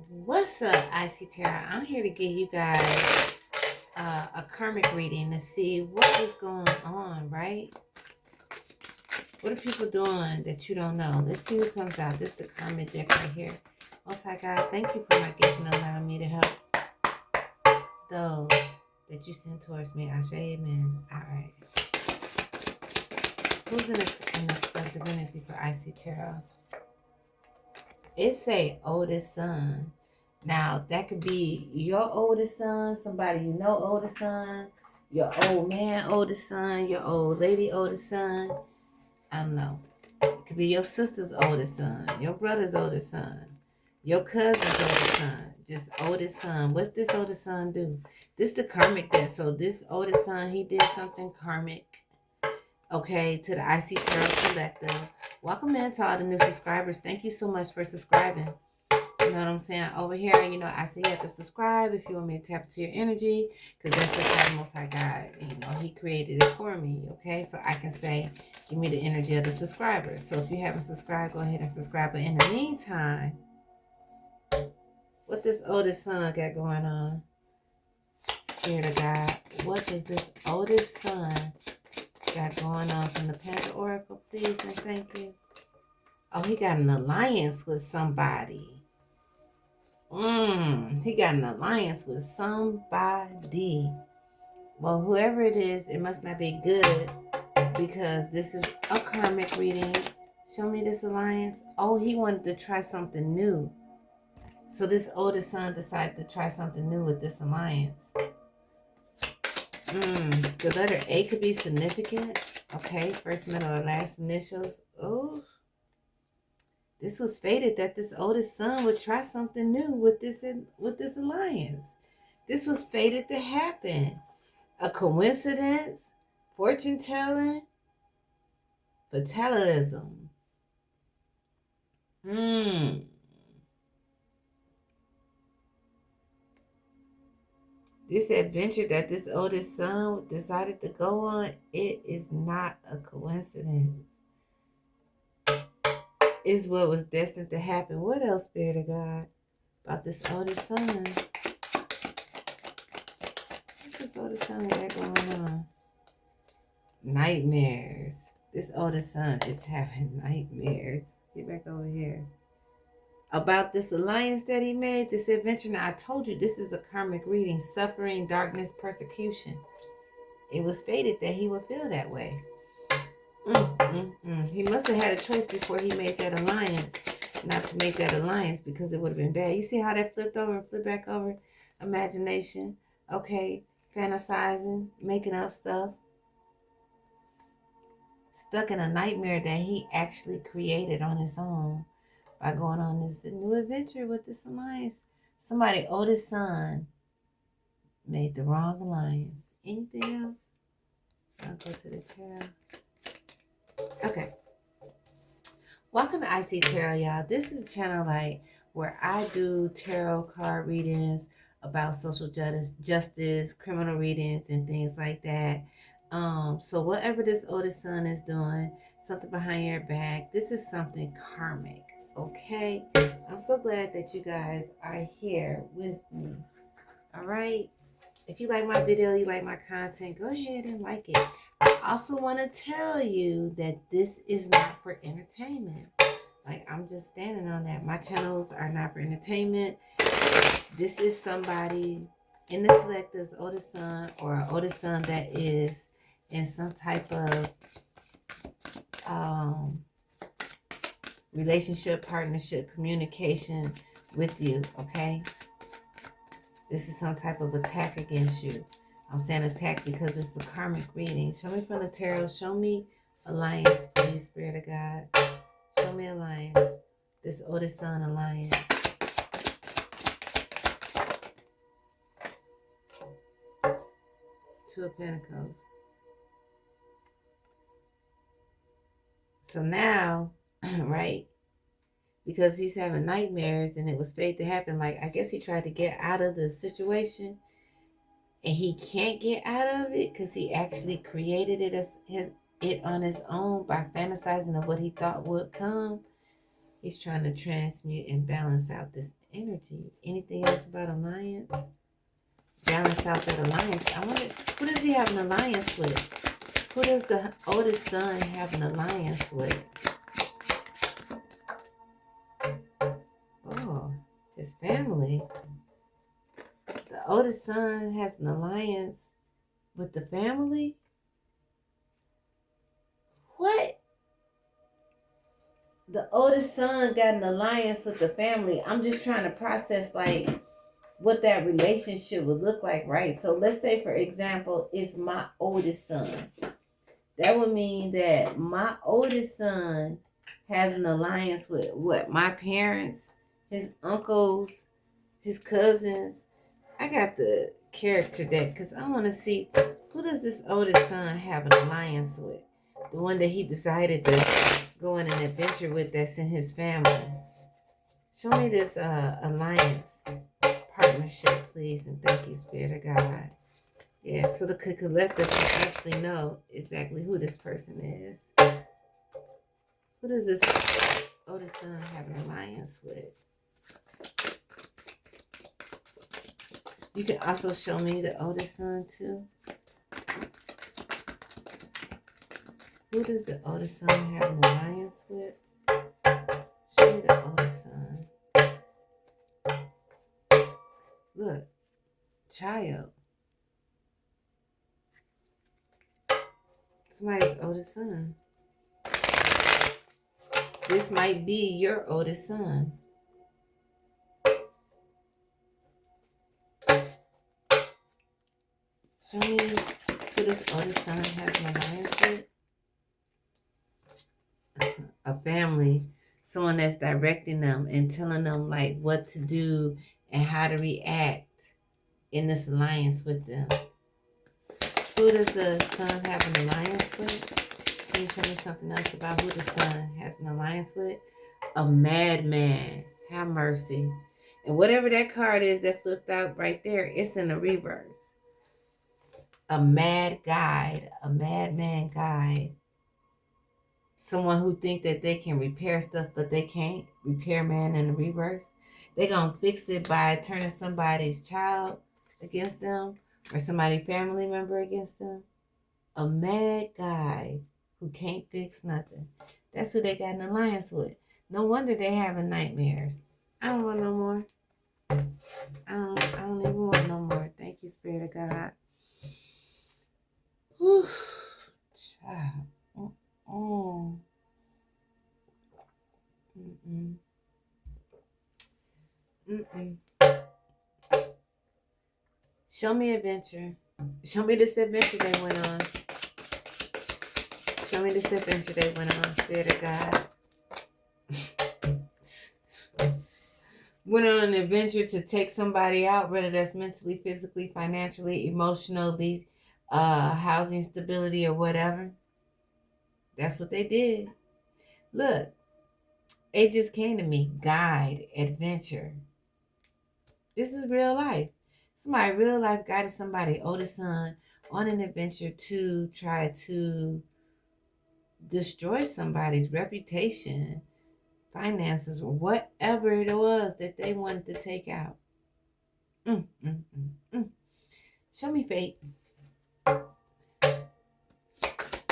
What's up, Icy Tarot? I'm here to give you guys a karmic reading to see what is going on, right? What are people doing that you don't know? Let's see what comes out. This is the karmic deck right here. Most High God, thank you for my gift and allowing me to help those that you send towards me. Ashe, amen. All right. Who's in the collective energy for Icy Tarot? It's a oldest son. Now, that could be your oldest son, somebody you know oldest son, your old man oldest son, your old lady oldest son. I don't know. It could be your sister's oldest son, your brother's oldest son, your cousin's oldest son, just oldest son. What this oldest son do? This the karmic debt. So this oldest son, he did something karmic. Okay, to the IC Tarot Collective. Welcome in to all the new subscribers. Thank you so much for subscribing. You know what I'm saying? Over here, I say you have to subscribe if you want me to tap into your energy, because that's the type Most High God. He created it for me, okay? So I can say, give me the energy of the subscribers. So if you haven't subscribed, go ahead and subscribe. But in the meantime, what this oldest son got going on? Spirit of God, what does this oldest son got going on from the Panda Oracle, please and thank you? Oh, he got an alliance with somebody. He got an alliance with somebody. Well, whoever it is, it must not be good, because this is a karmic reading. Show me this alliance. Oh, he wanted to try something new. So this oldest son decided to try something new with this alliance. The letter A could be significant. Okay, first, middle, or last initials. Oh, this was fated that this oldest son would try something new with this alliance. This was fated to happen. A coincidence, fortune telling, fatalism. This adventure that this oldest son decided to go on, it is not a coincidence. It's what was destined to happen. What else, Spirit of God, about this oldest son? What's this oldest son got going on? Nightmares. This oldest son is having nightmares. Get back over here. About this alliance that he made, this adventure. Now, I told you this is a karmic reading. Suffering, darkness, persecution. It was fated that he would feel that way. He must have had a choice before he made that alliance not to make that alliance, because it would have been bad. You see how that flipped over and flipped back over? Imagination. Okay. Fantasizing. Making up stuff. Stuck in a nightmare that he actually created on his own by going on this new adventure with this alliance. Somebody oldest son made the wrong alliance. Anything else? I'll go to the tarot. Okay. Welcome to IC Tarot, y'all. This is a channel where I do tarot card readings about social justice, criminal readings, and things like that. So whatever this oldest son is doing, something behind your back, this is something karmic. Okay, I'm so glad that you guys are here with me. All right, if you like my video, you like my content, go ahead and like it. I also want to tell you that this is not for entertainment. I'm just standing on that. My channels are not for entertainment. This is somebody in the collective's oldest son, or an oldest son that is in some type of relationship, partnership, communication with you, okay? This is some type of attack against you. I'm saying attack because it's a karmic reading. Show me from the tarot. Show me alliance, please, Spirit of God. Show me alliance. This oldest son alliance. Two of Pentacles. So now, right, because he's having nightmares and it was fate to happen, I guess he tried to get out of the situation and he can't get out of it because he actually created it on his own by fantasizing of what he thought would come. He's trying to transmute and balance out this energy. Anything else about alliance? Balance out that alliance. I wonder, who does he have an alliance with? Who does the oldest son have an alliance with? Oh, his family. The oldest son has an alliance with the family? What? The oldest son got an alliance with the family. I'm just trying to process, like, what that relationship would look like, right? So let's say, for example, it's my oldest son. That would mean that my oldest son has an alliance with what? My parents, his uncles, his cousins. I got the character deck because I want to see, who does this oldest son have an alliance with? The one that he decided to go on an adventure with that's in his family. Show me this alliance partnership, please, and thank you, Spirit of God. Yeah, so the collective can actually know exactly who this person is. Who does this oldest son have an alliance with? You can also show me the oldest son too. Who does the oldest son have an alliance with? Show me the oldest son. Look, child. Somebody's oldest son. This might be your oldest son. Show me who this oldest son has an alliance with. A family, someone that's directing them and telling them like what to do and how to react in this alliance with them. Who does the son have an alliance with? Can you show me something else about who the son has an alliance with? A madman. Have mercy. And whatever that card is that flipped out right there, it's in the reverse. A mad guide, a madman guide. Someone who think that they can repair stuff, but they can't. Repair man in the reverse. They're going to fix it by turning somebody's child against them or somebody's family member against them. A mad guy who can't fix nothing. That's who they got an alliance with. No wonder they having nightmares. I don't want no more. I don't even want no more. Thank you, Spirit of God. Whew. Child. Show me adventure. Show me this adventure they went on. Show me this adventure they went on, Spirit of God. Went on an adventure to take somebody out, whether that's mentally, physically, financially, emotionally, housing stability, or whatever. That's what they did. Look, it just came to me. Guide, adventure. This is real life. Somebody real life guided somebody, oldest son, on an adventure to try to destroy somebody's reputation, finances, or whatever it was that they wanted to take out. Show me fate.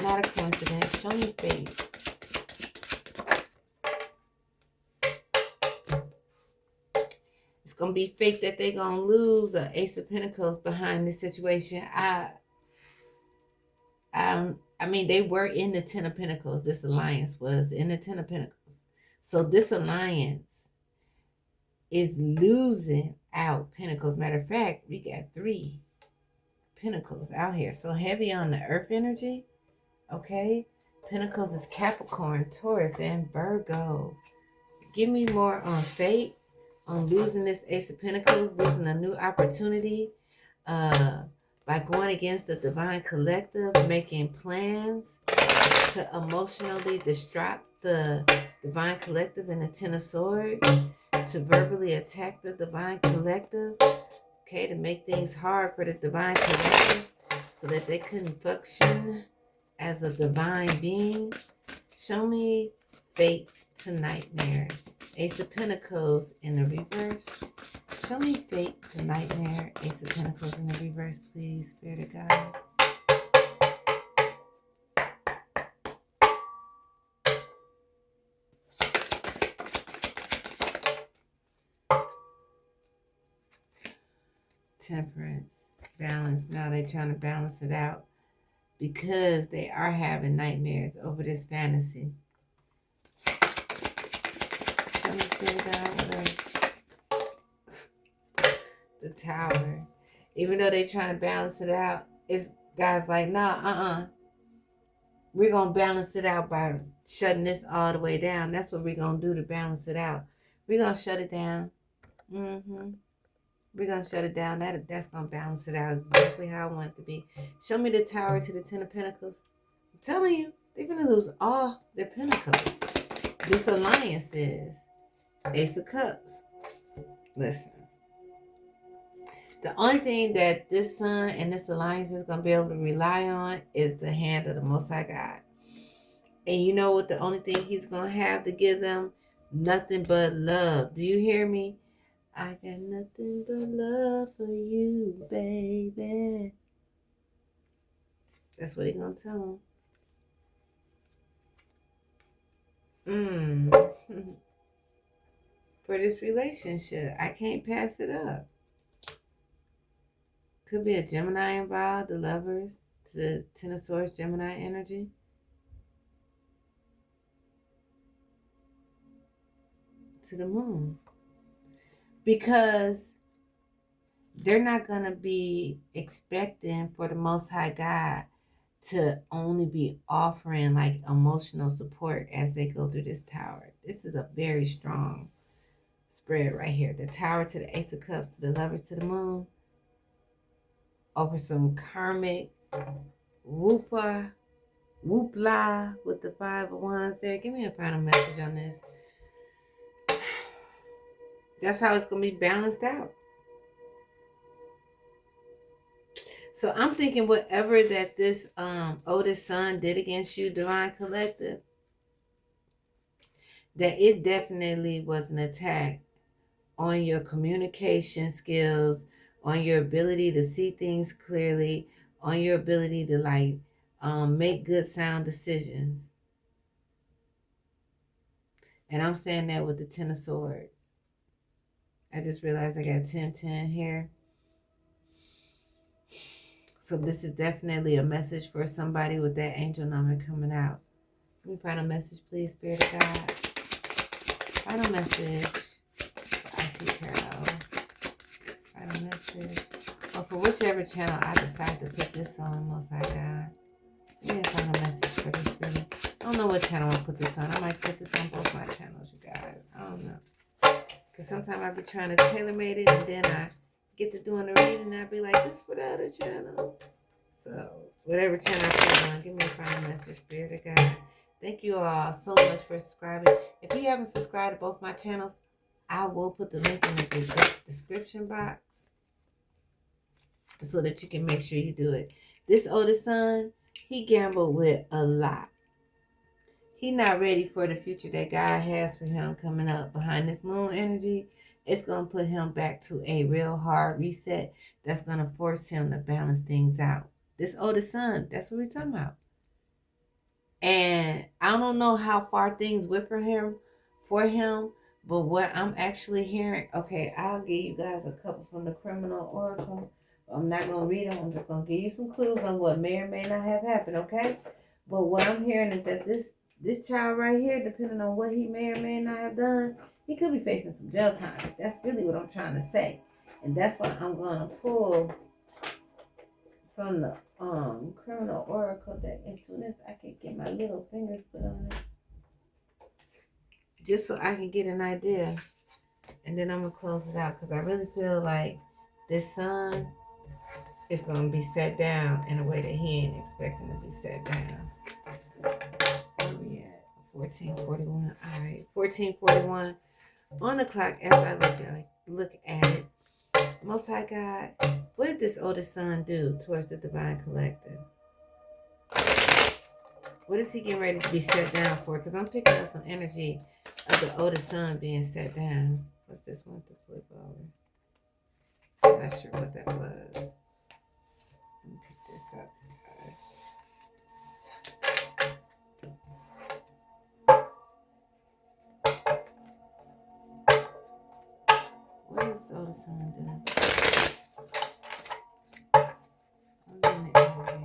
Not a coincidence. Show me fate. It's going to be fate that they're going to lose the Ace of Pentacles behind this situation. I mean, they were in the Ten of Pentacles. This alliance was in the Ten of Pentacles. So this alliance is losing out Pentacles. Matter of fact, we got 3 Pentacles out here. So heavy on the earth energy. Okay. Pentacles is Capricorn, Taurus, and Virgo. Give me more on fate, on losing this Ace of Pentacles, losing a new opportunity, by going against the Divine Collective, making plans to emotionally distract the Divine Collective and the Ten of Swords, to verbally attack the Divine Collective, okay, to make things hard for the Divine Collective so that they couldn't function as a divine being. Show me fate to nightmare. Ace of Pentacles in the reverse. Show me fate to nightmare. Ace of Pentacles in the reverse, please, Spirit of God. Temperance, balance. Now they're trying to balance it out because they are having nightmares over this fantasy. Show me, Spirit of God, the Tower. Even though they're trying to balance it out, it's guys like, nah, we're going to balance it out by shutting this all the way down. That's what we're going to do to balance it out. We're going to shut it down. We're going to shut it down. That's going to balance it out exactly how I want it to be. Show me the Tower to the Ten of Pentacles. I'm telling you, they're going to lose all their pentacles. This alliance is Ace of Cups. Listen. The only thing that this sun and this alliance is going to be able to rely on is the hand of the Most High God. And you know what the only thing he's going to have to give them? Nothing but love. Do you hear me? I got nothing but love for you, baby. That's what he's going to tell them. For this relationship, I can't pass it up. Could be a Gemini involved, the lovers, the Ten of Swords, Gemini energy. To the moon. Because they're not going to be expecting for the Most High God to only be offering like emotional support as they go through this Tower. This is a very strong spread right here. The Tower to the Ace of Cups, to the lovers, to the moon. Over some karmic whoopla with the Five of Wands there. Give me a final message on this. That's how it's going to be balanced out. So I'm thinking whatever that this oldest son did against you, Divine Collective, that it definitely was an attack on your communication skills, on your ability to see things clearly, on your ability to like make good sound decisions. And I'm saying that with the Ten of Swords. I just realized I got 10-10 here. So this is definitely a message for somebody with that angel number coming out. Let me find a message, please, Spirit of God. Final message for IC Tarot. Final message. Or for whichever channel I decide to put this on, Most High God. Give me a final message for this, really. I don't know what channel I'll put this on. I might put this on both my channels, you guys. I don't know. Because sometimes I be trying to tailor-made it, and then I get to doing the reading, and I be like, this for the other channel. So, whatever channel I put on, give me a final message, Spirit of God. Thank you all so much for subscribing. If you haven't subscribed to both my channels, I will put the link in the description box so that you can make sure you do it. This oldest son, he gambled with a lot. He's not ready for the future that God has for him coming up. Behind this moon energy, it's going to put him back to a real hard reset that's going to force him to balance things out. This oldest son, that's what we're talking about. And I don't know how far things went for him, but what I'm actually hearing, okay, I'll give you guys a couple from the Criminal Oracle. I'm not going to read them. I'm just going to give you some clues on what may or may not have happened, okay? But what I'm hearing is that this child right here, depending on what he may or may not have done, he could be facing some jail time. That's really what I'm trying to say. And that's why I'm going to pull from the Criminal Oracle that as soon as I can get my little fingers put on it, just so I can get an idea. And then I'm going to close it out because I really feel like this son is going to be set down in a way that he ain't expecting to be set down. Where we at? 1441. All right, 1441 on the clock as I look at it. Most High God, what did this oldest son do towards the Divine Collective? What is he getting ready to be set down for? Because I'm picking up some energy of the oldest son being set down. What's this one to flip over? I'm not sure what that was. Let me pick this up, guys. What is the oldest son doing? I'm getting the energy.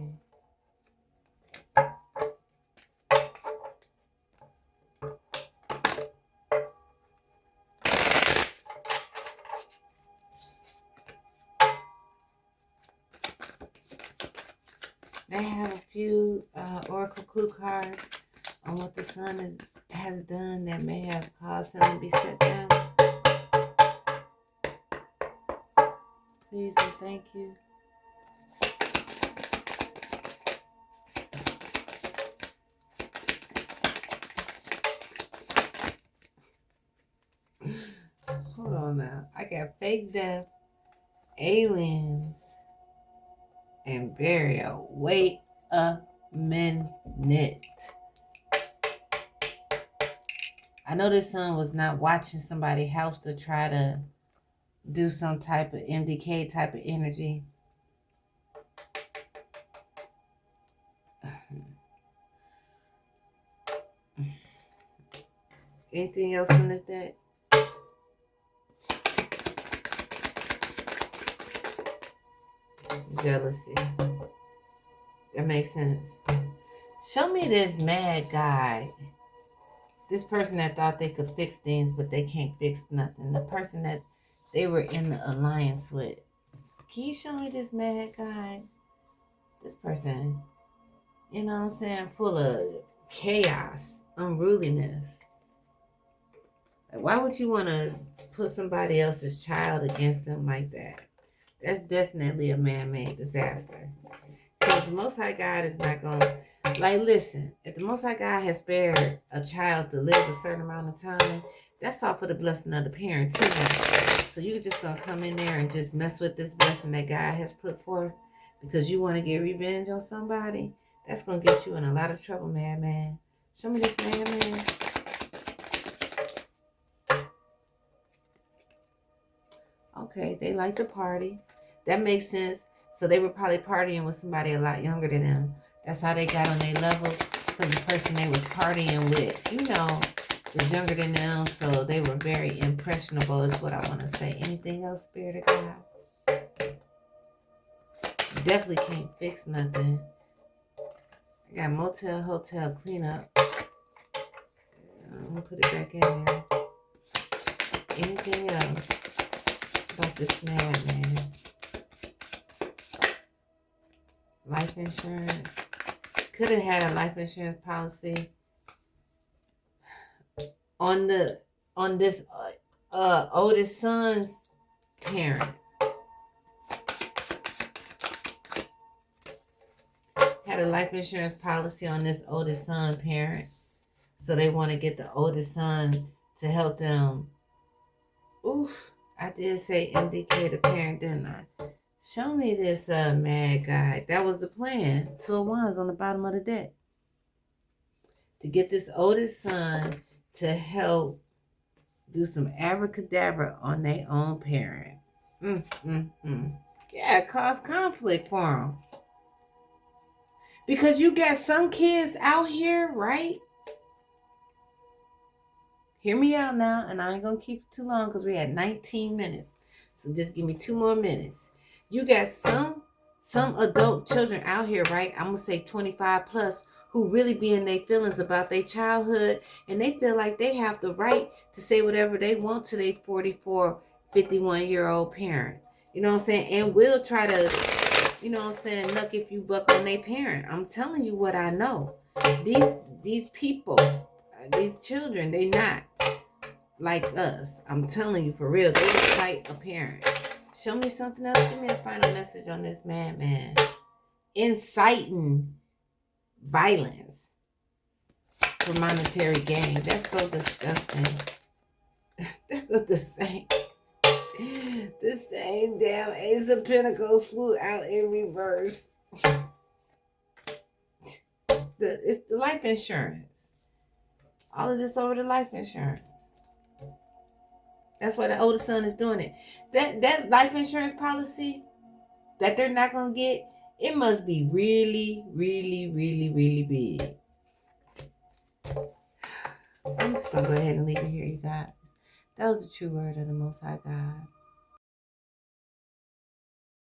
They have a few oracle clue cards on what the sun has done that may have caused him to be set down. Please and thank you. Hold on now. I got fake death, aliens, and burial. Wait a minute. I know this son was not watching somebody's house to try to do some type of M.D.K type of energy. Anything else on this deck? Jealousy. That makes sense. Show me this mad guy. This person that thought they could fix things, but they can't fix nothing. The person that they were in the alliance with. Can you show me this mad guy? This person, you know what I'm saying, full of chaos, unruliness. Like, why would you want to put somebody else's child against them like that? That's definitely a man-made disaster. Because the Most High God is not going to... Like, listen, if the Most High God has spared a child to live a certain amount of time, that's all for the blessing of the parent, too. So you're just going to come in there and just mess with this blessing that God has put forth because you want to get revenge on somebody? That's going to get you in a lot of trouble, madman. Show me this madman. Okay, they like to party. That makes sense. So they were probably partying with somebody a lot younger than them. That's how they got on their level. Because the person they was partying with, you know, was younger than them. So they were very impressionable is what I want to say. Anything else, Spirit of God? Definitely can't fix nothing. I got motel, hotel, cleanup. I'm going to put it back in there. Anything else about this madman? Life insurance. Could have had a life insurance policy on this oldest son's parent. Had a life insurance policy on this oldest son parent. So they want to get the oldest son to help them. Oof. I did say M.D.K the parent, didn't I? Show me this mad guy. That was the plan. 2 of Wands on the bottom of the deck. To get this oldest son to help do some abracadabra on their own parent. Yeah, cause conflict for them. Because you got some kids out here, right? Hear me out now, and I ain't going to keep it too long because we had 19 minutes. So just give me 2 more minutes. You got some adult children out here, right? I'm going to say 25 plus, who really be in their feelings about their childhood, and they feel like they have the right to say whatever they want to their 44, 51-year-old parent. You know what I'm saying? And will try to, you know what I'm saying, nuck if you buck on their parent. I'm telling you what I know. These people, these children, they not like us. I'm telling you for real. They was quite a parent. Show me something else. Give me a final message on this madman. Inciting violence for monetary gain. That's so disgusting. That's the same damn Ace of Pentacles flew out in reverse. It's the life insurance. All of this over the life insurance. That's why the oldest son is doing it. That life insurance policy that they're not gonna get, it must be really, really, really, really big. I'm just gonna go ahead and leave it here, you guys. That was the true word of the Most High God.